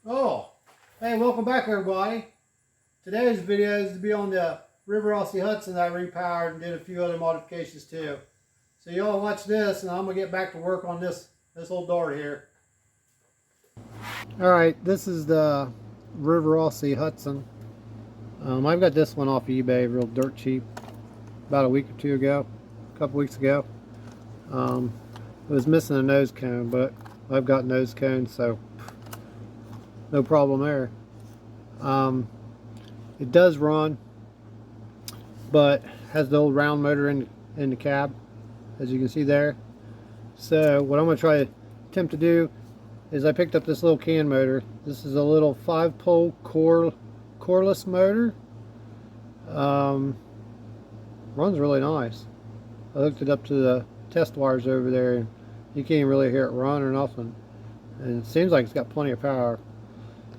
Oh, hey, welcome back everybody. Today's video is to be on the Rivarossi Hudson that I repowered and did a few other modifications too. So y'all watch this and I'm going to get back to work on this old dart here. Alright, this is the Rivarossi Hudson. I've got this one off eBay real dirt cheap about a week or two ago, a couple weeks ago. It was missing a nose cone, but I've got nose cones, so no problem there. It does run, but has the old round motor in the cab, as you can see there. So what I'm going to try to attempt to do is I picked up this little can motor. This is a little 5-pole coreless motor. Runs really nice. I hooked it up to the test wires over there, and you can't really hear it run or nothing. And it seems like it's got plenty of power.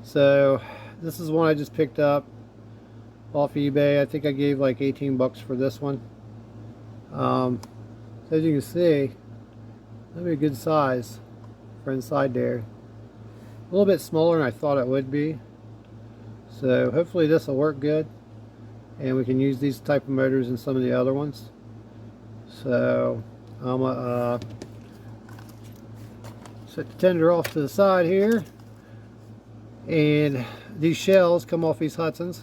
So this is one I just picked up off eBay. I think I gave like 18 bucks for this one. So as you can see, that'd be a good size for inside there. A little bit smaller than I thought it would be. So hopefully this will work good, and we can use these type of motors in some of the other ones. So I'm gonna set the tender off to the side here. And these shells come off these Hudsons.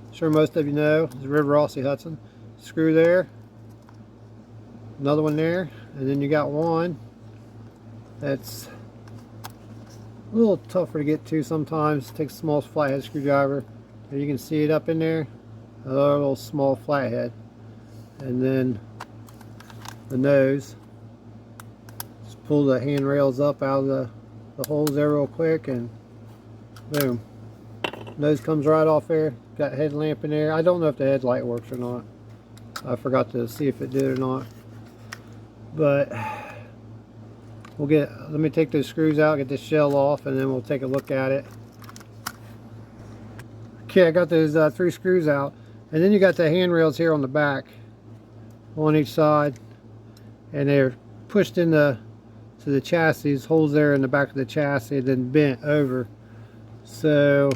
I'm sure most of you know, the Rivarossi Hudson. Screw there, another one there, and then you got one that's a little tougher to get to sometimes. It takes a small flathead screwdriver. And you can see it up in there, a little small flathead. And then the nose. Just pull the handrails up out of the holes there real quick, and boom. Nose comes right off there. Got a headlamp in there. I don't know if the headlight works or not. I forgot to see if it did or not. But let me take those screws out, get this shell off, and then we'll take a look at it. Okay, I got those 3 screws out. And then you got the handrails here on the back, on each side. And they're pushed into the chassis, holes there in the back of the chassis, then bent over. So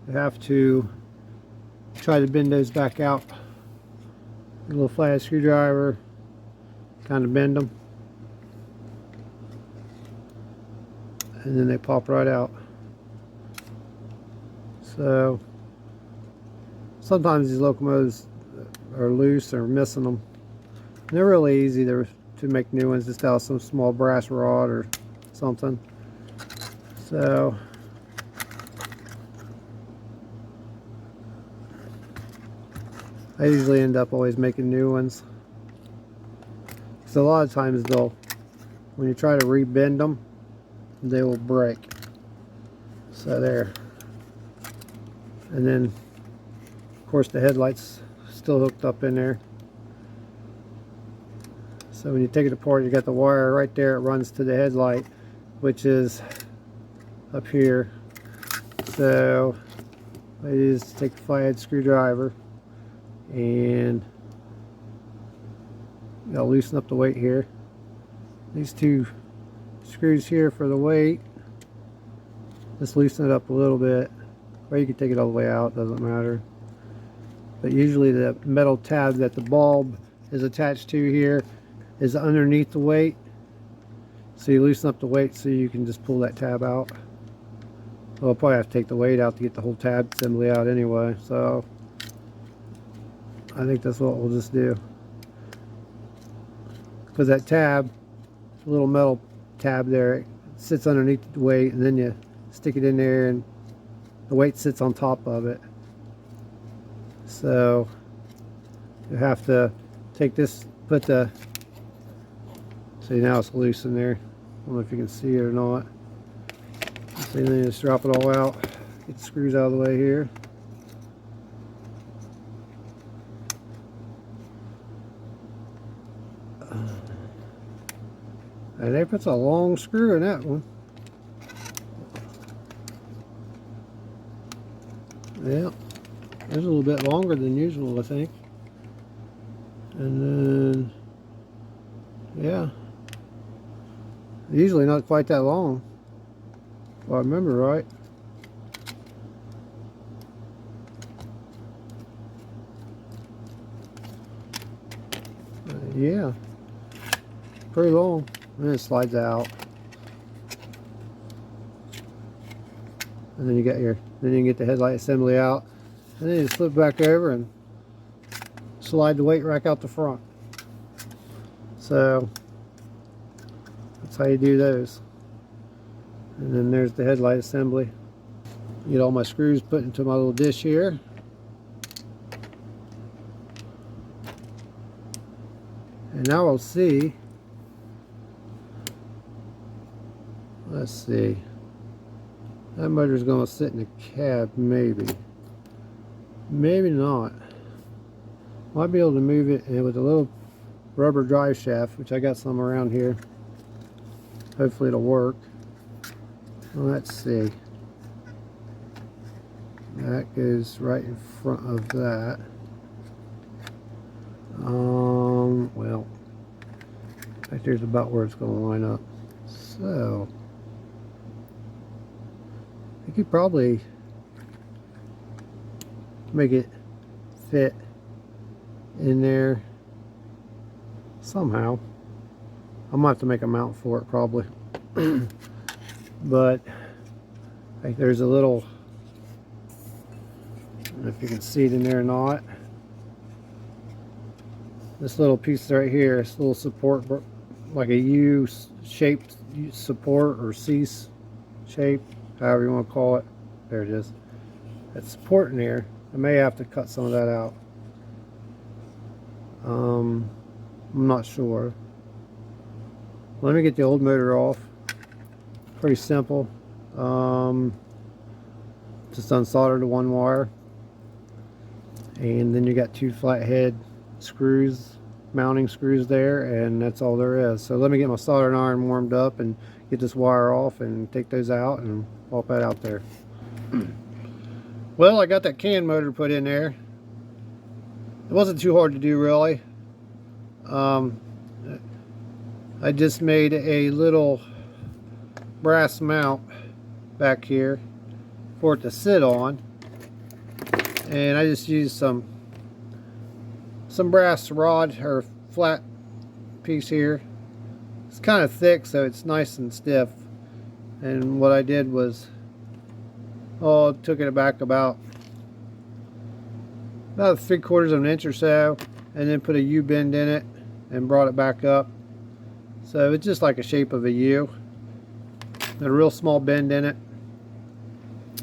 you have to try to bend those back out. A little flathead screwdriver, kind of bend them, and then they pop right out. So sometimes these locomotives are loose or missing them. And they're really easy to make new ones, just out of some small brass rod or something. So I usually end up always making new ones. So a lot of times when you try to rebend them, they will break. So there. And then of course the headlight's still hooked up in there. So when you take it apart, you got the wire right there. It runs to the headlight, which is up here. So I just take the flathead screwdriver and you gotta loosen up the weight here. These 2 screws here for the weight. Just loosen it up a little bit, or you can take it all the way out, doesn't matter. But usually the metal tab that the bulb is attached to here is underneath the weight. So you loosen up the weight so you can just pull that tab out. Well, I'll probably have to take the weight out to get the whole tab assembly out anyway, so I think that's what we'll just do. Because that tab, little metal tab there, it sits underneath the weight, and then you stick it in there and the weight sits on top of it. So you have to take this, see, now it's loose in there. I don't know if you can see it or not. So then you just drop it all out, get the screws out of the way here. And there puts a long screw in that one. Yeah, it's a little bit longer than usual, I think. And then, yeah, usually not quite that long, if I remember right. yeah, pretty long. And it slides out. And then you get then you can get the headlight assembly out. And then you slip back over and slide the weight rack out the front. So that's how you do those. And then there's the headlight assembly. Get all my screws put into my little dish here. And now we'll see. Let's see. That motor's going to sit in the cab, maybe. Maybe not. Might be able to move it with a little rubber drive shaft, which I got some around here. Hopefully it'll work. Well, let's see. That goes right in front of that. Well, right there's about where it's going to line up. So, I could probably make it fit in there somehow. I might have to make a mount for it probably. But like there's a little, I don't know if you can see it in there or not. This little piece right here, this little support, like a U-shaped support or C shape, however you want to call it. There it is. It's supporting there. I may have to cut some of that out. I'm not sure. Let me get the old motor off. Pretty simple. Just unsolder the one wire, and then you got two flathead screws, mounting screws there, and that's all there is. So let me get my soldering iron warmed up and get this wire off and take those out and pop that out there. Well, I got that can motor put in there. It wasn't too hard to do, really. I just made a little brass mount back here for it to sit on, and I just used some brass rod or flat piece here. It's kind of thick, so it's nice and stiff. And what I did was, took it back about 3/4 of an inch or so, and then put a U bend in it and brought it back up. So it's just like a shape of a U. A real small bend in it. I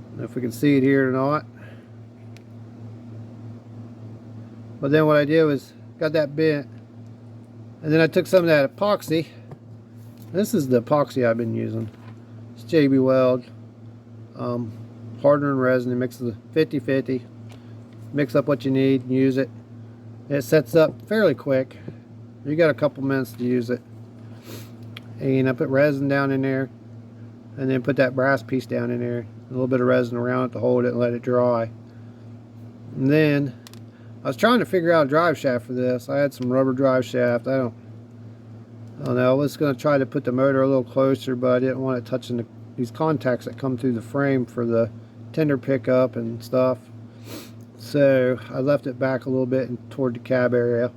don't know if we can see it here or not. But then what I did was got that bent, and then I took some of that epoxy. This is the epoxy I've been using. It's JB Weld hardener and resin. It mixes 50-50. Mix up what you need and use it. It sets up fairly quick. You got a couple minutes to use it. And I put resin down in there, and then put that brass piece down in there. A little bit of resin around it to hold it and let it dry. And then I was trying to figure out a drive shaft for this. I had some rubber drive shaft. I don't know. I was going to try to put the motor a little closer, but I didn't want it touching these contacts that come through the frame for the tender pickup and stuff. So I left it back a little bit and toward the cab area.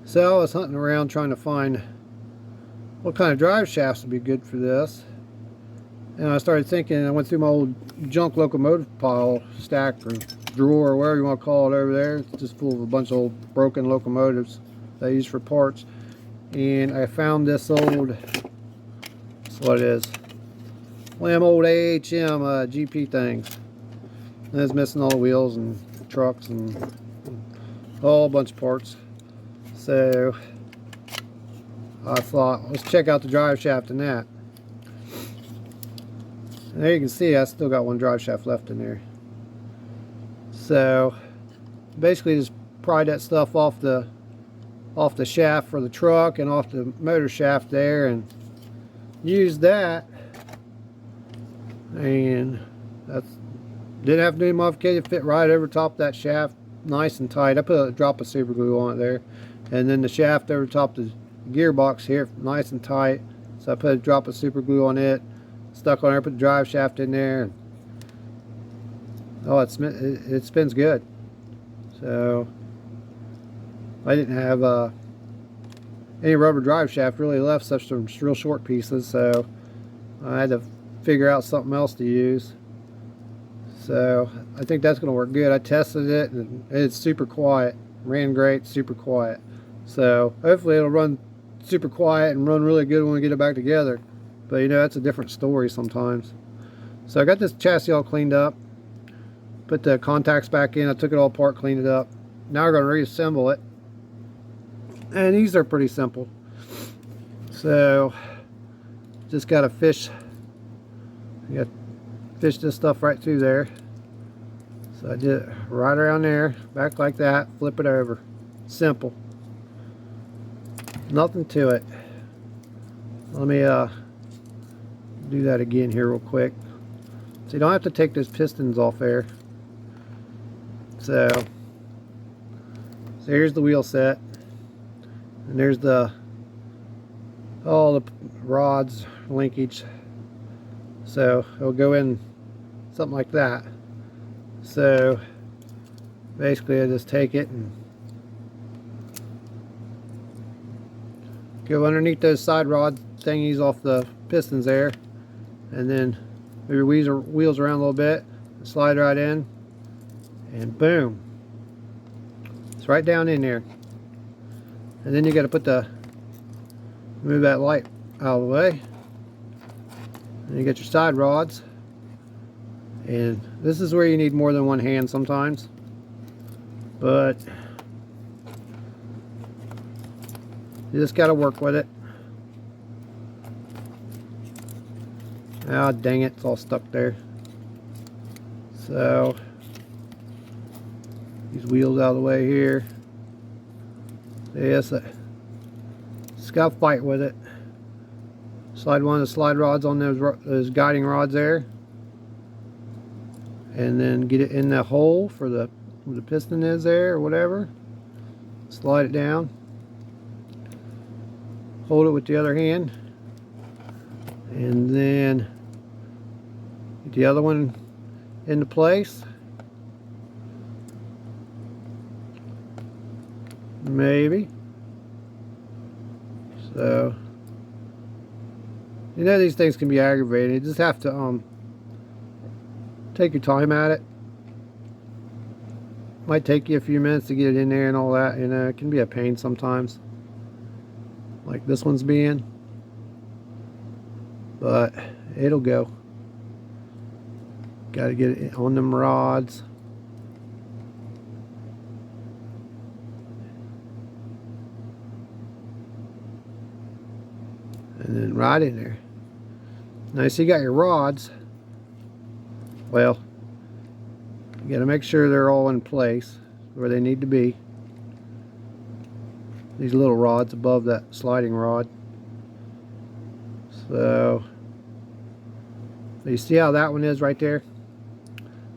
So I was hunting around trying to find what kind of drive shafts would be good for this. And I started thinking, I went through my old junk locomotive pile, stack or drawer or whatever you want to call it over there. It's just full of a bunch of old broken locomotives that I use for parts. And I found this old, that's what it is, one of them old AHM GP things. And it's missing all the wheels and trucks and a whole bunch of parts. So I thought, let's check out the drive shaft in that. And there you can see I still got one drive shaft left in there. So basically just pry that stuff off the shaft for the truck and off the motor shaft there, and use that. And that's, didn't have to do any modification. Fit right over top of that shaft, nice and tight. I put a drop of super glue on it there, and then the shaft over top the gearbox here, nice and tight. So I put a drop of super glue on it, stuck on there, put the drive shaft in there. Oh, it spins good. So I didn't have any rubber drive shaft really left, such some real short pieces, so I had to figure out something else to use. So I think that's going to work good. I tested it and it's super quiet. Ran great, super quiet. So hopefully it'll run super quiet and run really good when we get it back together. But you know, that's a different story sometimes. So I got this chassis all cleaned up. Put the contacts back in. I took it all apart, cleaned it up. Now we're going to reassemble it. And these are pretty simple. So just got to fish. You got to fish this stuff right through there. So I did it right around there, back like that, flip it over. Simple. Nothing to it. Let me do that again here real quick. So you don't have to take those pistons off there. So here's the wheel set. And there's all the rods, linkage. So it'll go in something like that. So basically I just take it and go underneath those side rod thingies off the pistons there, and then move your wheels around a little bit, slide right in, and boom, it's right down in there. And then you got to move that light out of the way. And you get your side rods, and this is where you need more than one hand sometimes, but you just got to work with it. Ah, dang it, it's all stuck there. So these wheels out of the way here. Yes, just got to fight with it. Slide one of the slide rods on those guiding rods there, and then get it in the hole for where the piston is there or whatever. Slide it down. Hold it with the other hand, and then get the other one into place. Maybe. So you know, these things can be aggravating. You just have to take your time at it. Might take you a few minutes to get it in there and all that. You know, it can be a pain sometimes, like this one's being, but it'll go. Got to get it on them rods. And then right in there. Now, so you got your rods. Well, you got to make sure they're all in place where they need to be. These little rods above that sliding rod. So you see how that one is right there?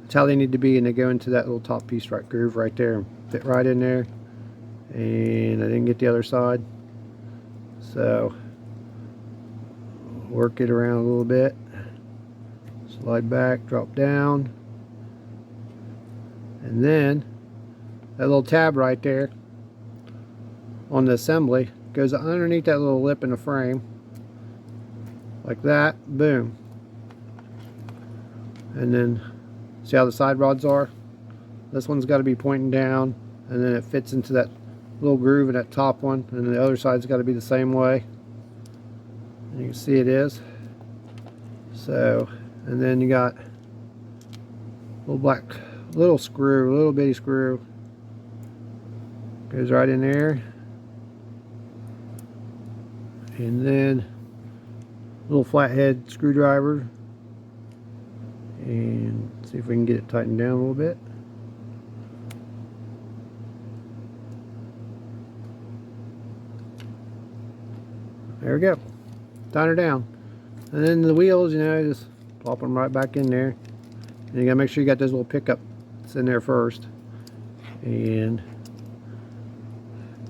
That's how they need to be, and they go into that little top piece right groove right there and fit right in there. And I didn't get the other side. So work it around a little bit, slide back, drop down, and then that little tab right there on the assembly goes underneath that little lip in the frame like that. Boom. And then see how the side rods are? This one's got to be pointing down, and then it fits into that little groove in that top one, and the other side's got to be the same way. You can see it is. So, and then you got little screw, little bitty screw, goes right in there, and then little flathead screwdriver, and see if we can get it tightened down a little bit. There we go. Tighten her down. And then the wheels, you know, just plop them right back in there. And you gotta make sure you got those little pickups in there first. And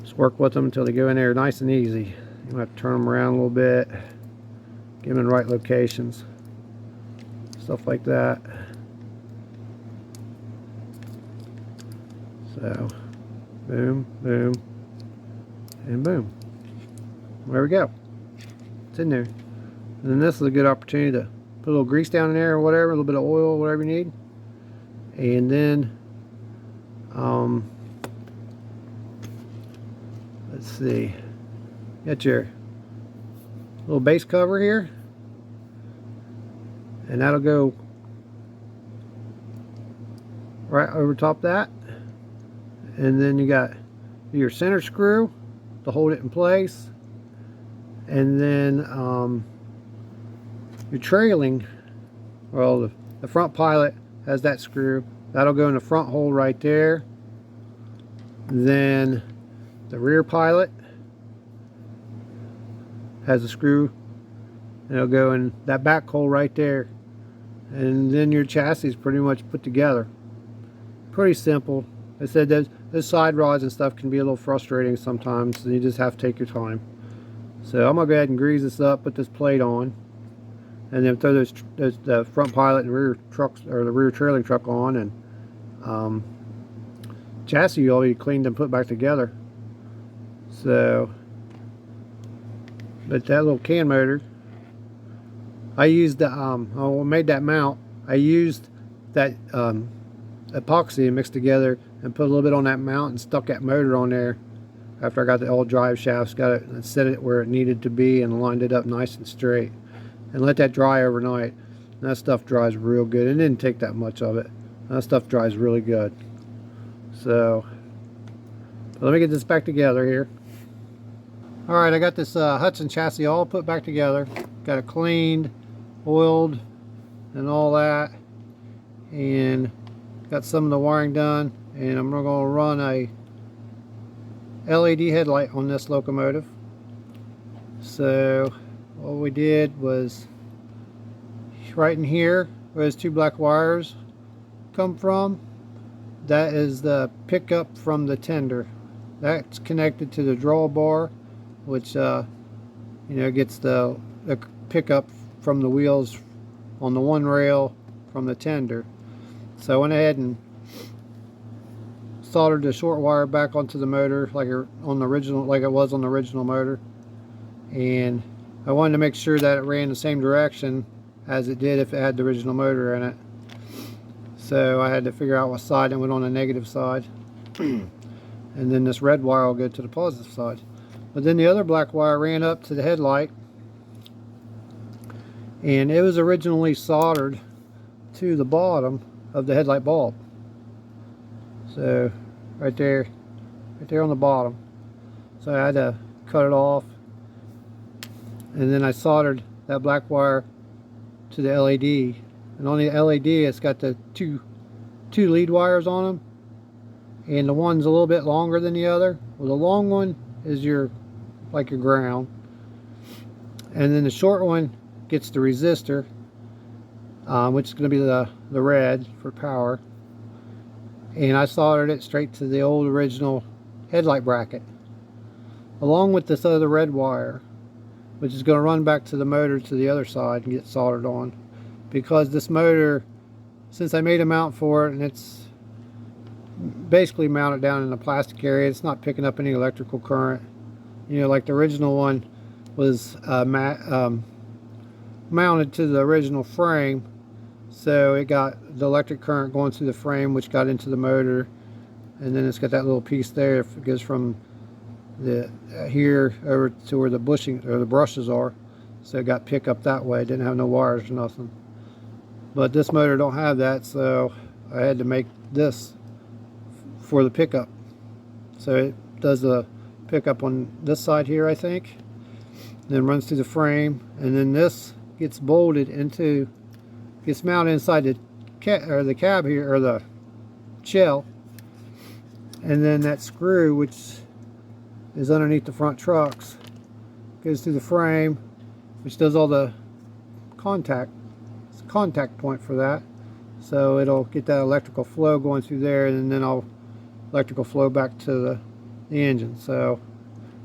just work with them until they go in there nice and easy. You might have to turn them around a little bit. Get them in the right locations. Stuff like that. So, boom, boom, and boom, there we go, it's in there. And then this is a good opportunity to put a little grease down in there or whatever, a little bit of oil, whatever you need. And then let's see, got your little base cover here, and that'll go right over top that. And then you got your center screw to hold it in place, and then your trailing, well, the front pilot has that screw that'll go in the front hole right there. Then the rear pilot has a screw, and it'll go in that back hole right there. And then your chassis is pretty much put together. Pretty simple. I said those side rods and stuff can be a little frustrating sometimes, so you just have to take your time. So I'm gonna go ahead and grease this up, put this plate on, and then throw the front pilot and rear trucks, or the rear trailing truck on, and chassis you already cleaned and put back together. So, but that little can motor, I used the I made that mount. I used that epoxy mixed together and put a little bit on that mount and stuck that motor on there after I got the old drive shafts, got it and set it where it needed to be and lined it up nice and straight, and let that dry overnight. And that stuff dries real good. It didn't take that much of it. That stuff dries really good. So let me get this back together here. Alright, I got this Hudson chassis all put back together. Got it cleaned, oiled, and all that, and got some of the wiring done. And I'm going to run a LED headlight on this locomotive. So what we did was, right in here where those two black wires come from, that is the pickup from the tender. That's connected to the drawbar, which you know, gets the pickup from the wheels on the one rail from the tender. So I went ahead and soldered the short wire back onto the motor like it was on the original motor, and I wanted to make sure that it ran the same direction as it did if it had the original motor in it. So I had to figure out what side it went on, the negative side. And then this red wire will go to the positive side. But then the other black wire ran up to the headlight, and it was originally soldered to the bottom of the headlight bulb. So right there on the bottom. So I had to cut it off, and then I soldered that black wire to the LED. And on the LED, it's got the two lead wires on them, and the one's a little bit longer than the other. Well, the long one is your ground, and then the short one gets the resistor, which is going to be the red for power. And I soldered it straight to the old original headlight bracket, along with this other red wire, which is going to run back to the motor to the other side and get soldered on. Because this motor, since I made a mount for it, and it's basically mounted down in the plastic area, it's not picking up any electrical current. You know, like the original one was mounted to the original frame, so it got the electric current going through the frame, which got into the motor, and then it's got that little piece there. It goes from the here over to where the bushing or the brushes are, so it got pick up that way. It didn't have no wires or nothing. But this motor don't have that, so I had to make this for the pickup. So it does the pickup on this side here, I think, then runs through the frame, and then this gets bolted into, gets mounted inside the cab here, or the shell, and then that screw, which is underneath the front trucks, goes through the frame, which does all the contact. It's a contact point for that, so it'll get that electrical flow going through there, and then I'll electrical flow back to the engine. So,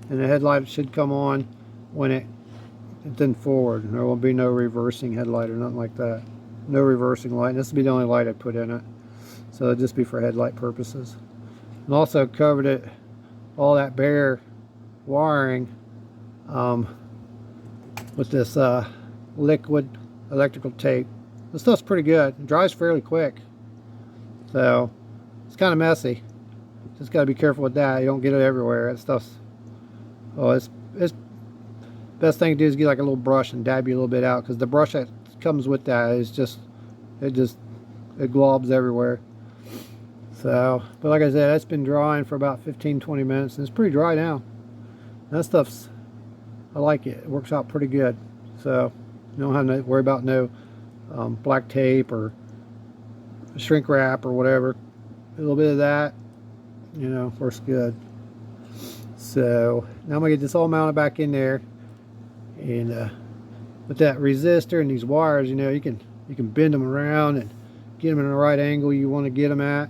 and the headlight should come on when it's in forward, and there will be no reversing headlight or nothing like that. No reversing light. This will be the only light I put in it, so it'll just be for headlight purposes. And also covered it, all that bare wiring with this liquid electrical tape. This stuff's pretty good. It dries fairly quick, so it's kind of messy. Just got to be careful with that. You don't get it everywhere. That stuff's, oh, it's best thing to do is get like a little brush and dab you a little bit out, because the brush that comes with that is just it globs everywhere. So, but like I said, that's been drying for about 15-20 minutes, and it's pretty dry now. That stuff's, I like it. It works out pretty good. So you don't have to worry about no black tape or shrink wrap or whatever. A little bit of that, you know, works good. So now I'm gonna get this all mounted back in there, and with that resistor and these wires, you know, you can bend them around and get them in the right angle you want to get them at.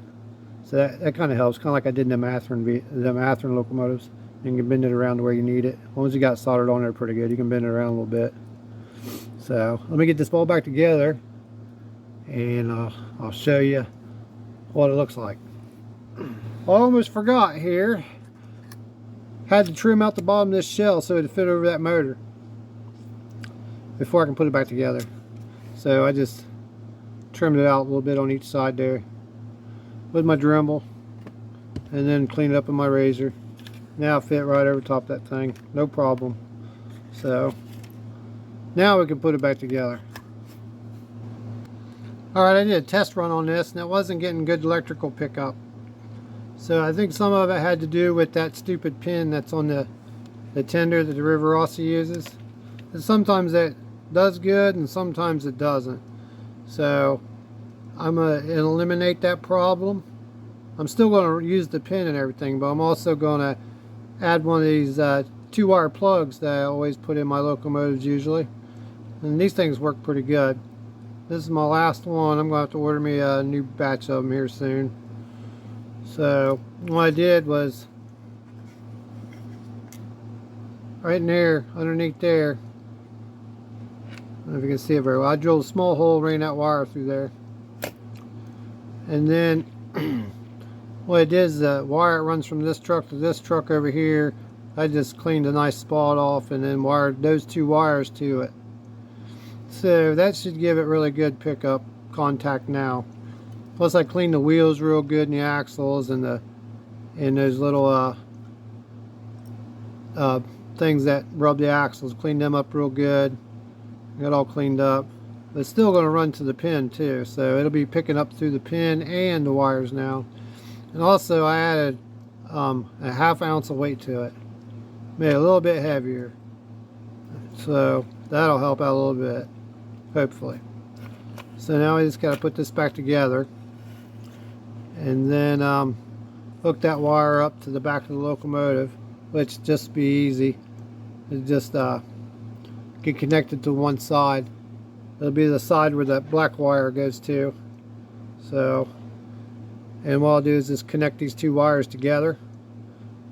So that kind of helps, kind of like I did in the Matherin locomotives. You can bend it around to where you need it. As long as you got soldered on there pretty good, you can bend it around a little bit. So let me get this ball back together, and I'll show you what it looks like. I almost forgot here. Had to trim out the bottom of this shell so it would fit over that motor before I can put it back together. So I just trimmed it out a little bit on each side there with my Dremel, and then clean it up with my razor. Now it fit right over top of that thing, no problem. So now we can put it back together. Alright, I did a test run on this, and it wasn't getting good electrical pickup. So I think some of it had to do with that stupid pin that's on the tender that the Rivarossi uses. And sometimes that does good, and sometimes it doesn't. So I'm going to eliminate that problem. I'm still going to use the pin and everything, but I'm also going to add one of these 2-wire plugs that I always put in my locomotives usually. And these things work pretty good. This is my last one. I'm going to have to order me a new batch of them here soon. So what I did was, right in there, underneath there, I don't know if you can see it very well, I drilled a small hole, ran that wire through there. And then what I did is the wire that runs from this truck to this truck over here, I just cleaned a nice spot off and then wired those 2 wires to it. So that should give it really good pickup contact now. Plus I cleaned the wheels real good and the axles and those little things that rub the axles. Cleaned them up real good. Got all cleaned up. But it's still going to run to the pin too, so it'll be picking up through the pin and the wires now. And also I added a 1/2 ounce of weight to it. Made it a little bit heavier. So that'll help out a little bit, hopefully. So now we just got to put this back together, and then hook that wire up to the back of the locomotive, which just be easy. It just get connected to one side. It'll be the side where that black wire goes to. So, and what I'll do is just connect these 2 wires together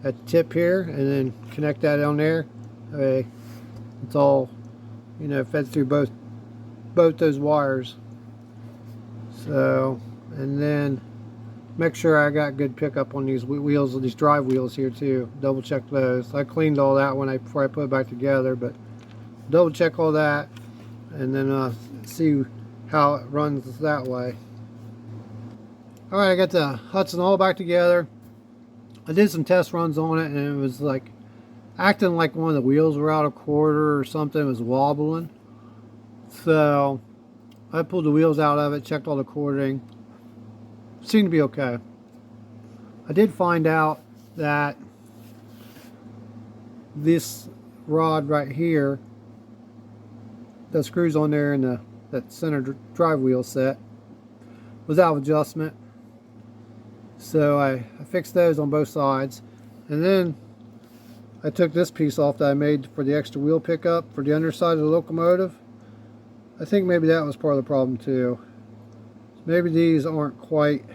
at the tip here, and then connect that on there. Okay, it's all, you know, fed through both those wires. So, and then make sure I got good pickup on these wheels, these drive wheels here too. Double check those. I cleaned all that before I put it back together, but double check all that, and then see how it runs that way. Alright, I got the Hudson all back together. I did some test runs on it, and it was like acting like one of the wheels were out of quarter or something. It was wobbling. So I pulled the wheels out of it, checked all the quartering. Seemed to be okay. I did find out that this rod right here, the screws on there in that center drive wheel set, was out of adjustment. So I fixed those on both sides, and then I took this piece off that I made for the extra wheel pickup for the underside of the locomotive. I think maybe that was part of the problem too. Maybe these aren't quite,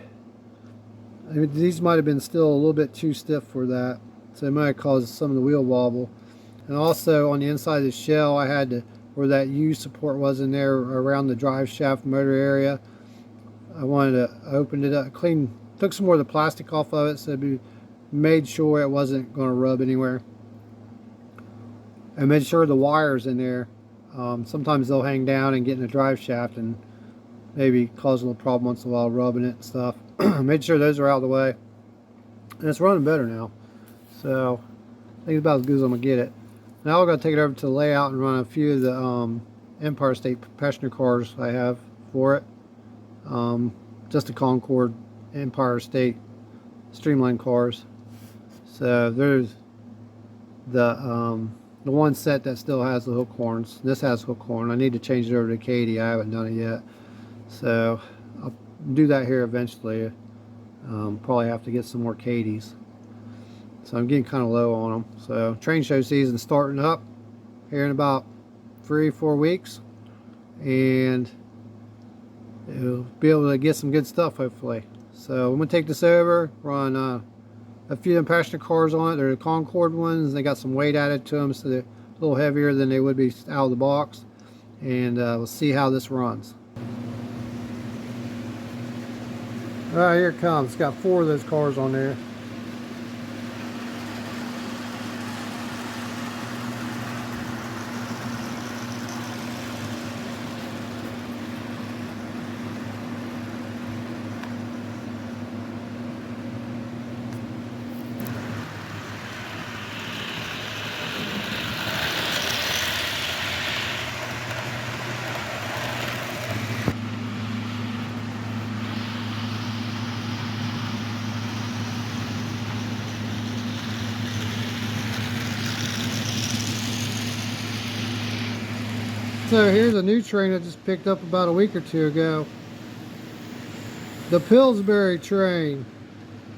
I mean, these might have been still a little bit too stiff for that, so it might have caused some of the wheel wobble. And also on the inside of the shell, I had to, where that U support was in there around the drive shaft motor area, I wanted to open it up, took some more of the plastic off of it, so it made sure it wasn't going to rub anywhere. and make sure the wires in there. Sometimes they'll hang down and get in the drive shaft and maybe cause a little problem once in a while rubbing it and stuff. Make sure those are out of the way. And it's running better now. So I think it's about as good as I'm going to get it. Now I'm going to take it over to the layout and run a few of the Empire State passenger cars I have for it. Just the Concord Empire State Streamline cars. So there's the one set that still has the hook horns. This has hook horn. I need to change it over to Katie. I haven't done it yet. So I'll do that here eventually. Probably have to get some more Katies. So I'm getting kind of low on them. So train show season starting up here in about 3 or 4 weeks, and it'll be able to get some good stuff hopefully. So I'm gonna take this over, run a few of them passenger cars on it. They're the Concord ones. They got some weight added to them, so they're a little heavier than they would be out of the box. And we'll see how this runs. All right, here it comes. It's got 4 of those cars on there. So here's a new train I just picked up about a week or 2 ago. The Pillsbury train.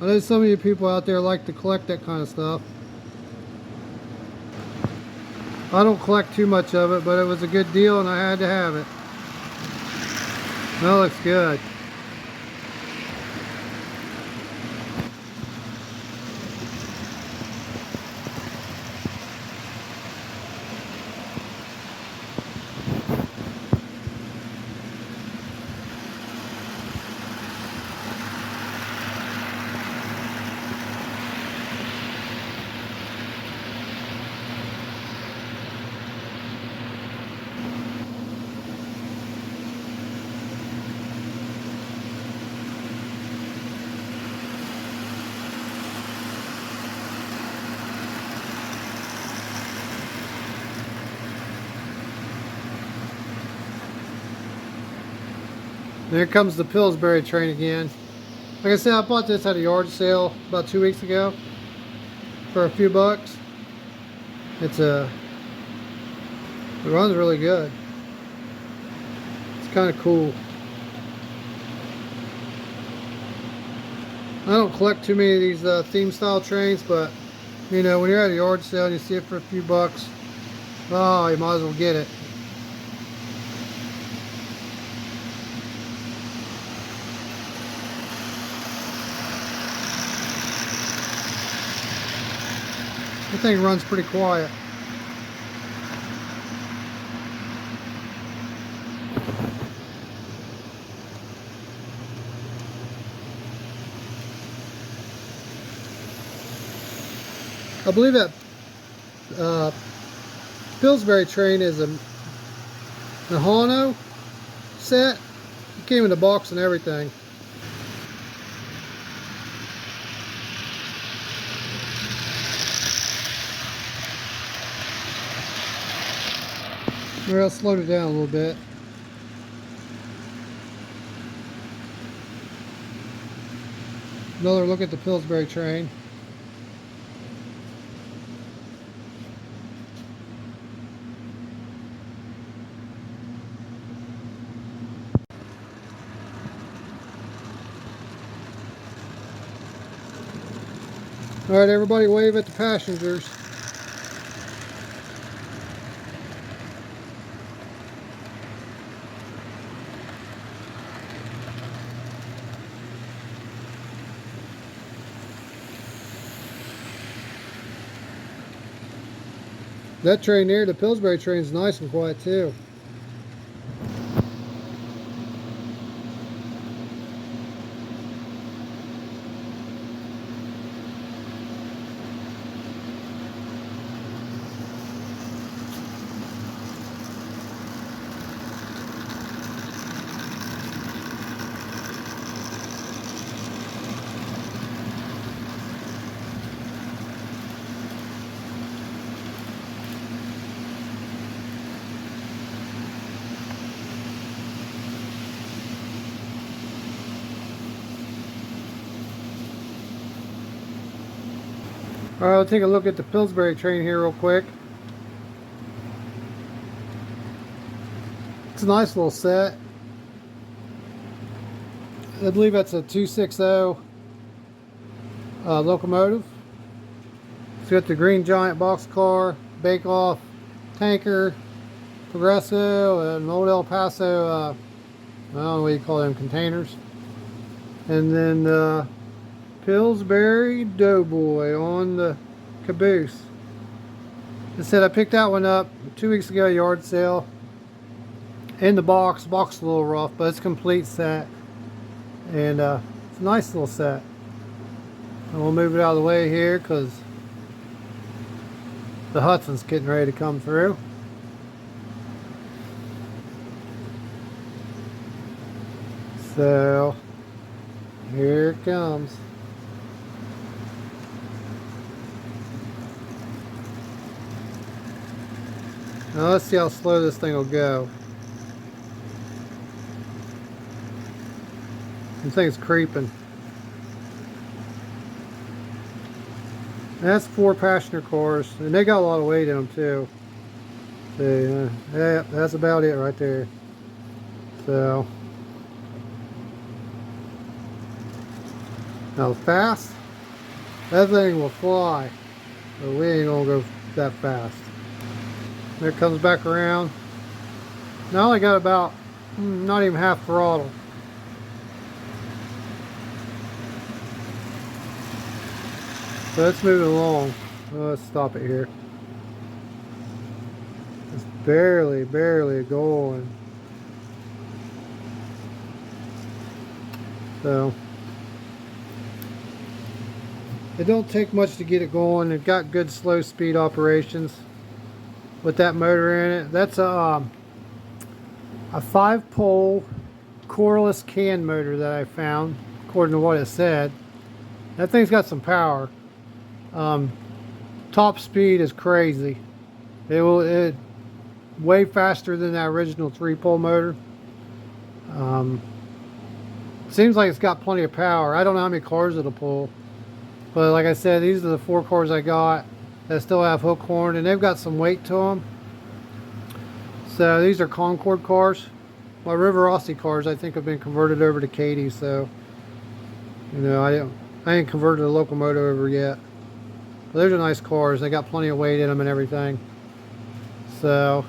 I know some of you people out there like to collect that kind of stuff. I don't collect too much of it, but it was a good deal and I had to have it. That looks good. Here comes the Pillsbury train again. Like I said, I bought this at a yard sale about 2 weeks ago for a few bucks. It runs really good. It's kind of cool. I don't collect too many of these theme style trains, but you know, when you're at a yard sale and you see it for a few bucks, oh, you might as well get it. The thing runs pretty quiet. I believe that Pillsbury train is a Hano set. It came in the box and everything. Maybe I'll slow it down a little bit. Another look at the Pillsbury train. All right, everybody wave at the passengers. That train there, the Pillsbury train, is nice and quiet too. Alright, I'll take a look at the Pillsbury train here real quick. It's a nice little set. I believe that's a 260 locomotive. It's got the green giant boxcar, bake-off tanker, Progresso, and old El Paso, I don't know what you call them, containers. And then Pillsbury Doughboy on the caboose. I said I picked that one up 2 weeks ago, yard sale. In the box. The box is a little rough, but it's a complete set. And it's a nice little set. And we'll move it out of the way here because the Hudson's getting ready to come through. So here it comes. Now let's see how slow this thing will go. This thing's creeping. That's 4 passenger cars, and they got a lot of weight in them too. So yeah, that's about it right there. So now fast, that thing will fly, but we ain't gonna go that fast. There it comes back around. Now I only got about not even half throttle. So it's moving along. Oh, let's stop it here. It's barely going. So it don't take much to get it going. It got good slow speed operations with that motor in it. That's a 5-pole coreless can motor that I found, according to what it said. That thing's got some power. Top speed is crazy. It way faster than that original 3-pole motor. Seems like it's got plenty of power. I don't know how many cars it'll pull, but like I said, these are the 4 cars I got that still have hook horn, and they've got some weight to them. So these are Concord cars. My Rivarossi cars, I think, have been converted over to Katy. So you know, I ain't converted a locomotive over yet. But those are nice cars. They got plenty of weight in them and everything. So,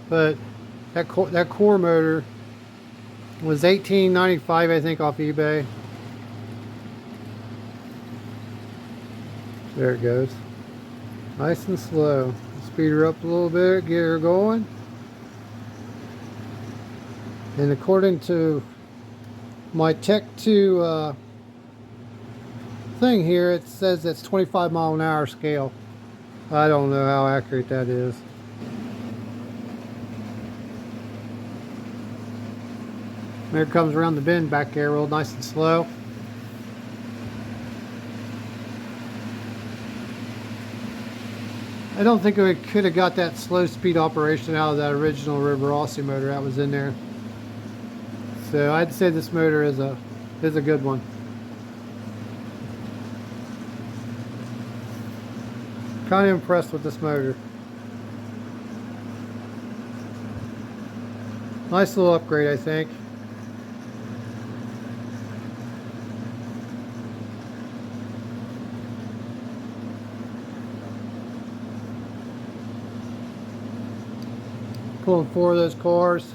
but that core motor was $18.95, I think, off eBay. There it goes. Nice and slow. Speed her up a little bit, get her going. And according to my Tech 2 thing here, it says it's 25 mile an hour scale. I don't know how accurate that is. There it comes around the bend back there, real nice and slow. I don't think we could have got that slow speed operation out of that original Rivarossi motor that was in there. So I'd say this motor is a good one. Kind of impressed with this motor. Nice little upgrade, I think. Pulling 4 of those cars.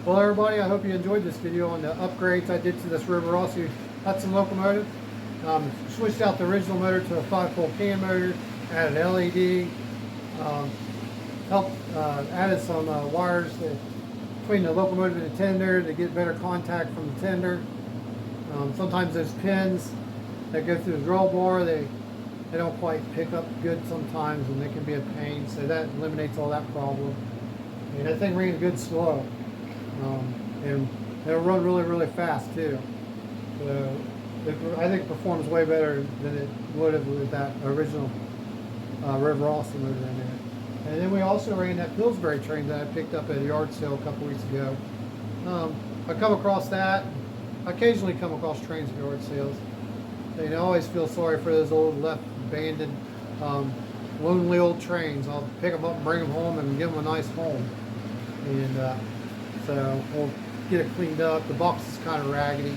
Well, everybody, I hope you enjoyed this video on the upgrades I did to this Rivarossi Hudson locomotive. Switched out the original motor to a 5-pole can motor, added LED, added some wires between the locomotive and the tender to get better contact from the tender. Sometimes those pins that go through the roll bar, they don't quite pick up good sometimes, and they can be a pain. So that eliminates all that problem. And that thing ran good slow. And it'll run really fast too. So I think it performs way better than it would have with that original Rivarossi motor in there. And then we also ran that Pillsbury train that I picked up at a yard sale a couple weeks ago. I come across that. I occasionally come across trains at yard sales. And I always feel sorry for those old left abandoned, lonely old trains. I'll pick them up and bring them home and give them a nice home. And so we'll get it cleaned up. The box is kind of raggedy,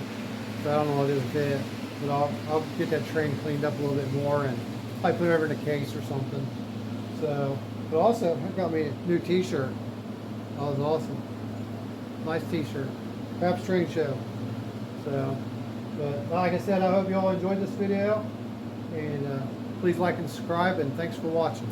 so I don't know what it is with it. But I'll get that train cleaned up a little bit more and I put it over in a case or something. So, but also I got me a new T-shirt. That was awesome. Nice T-shirt. Perhaps train show. So, but like I said, I hope you all enjoyed this video, and please like and subscribe, and thanks for watching.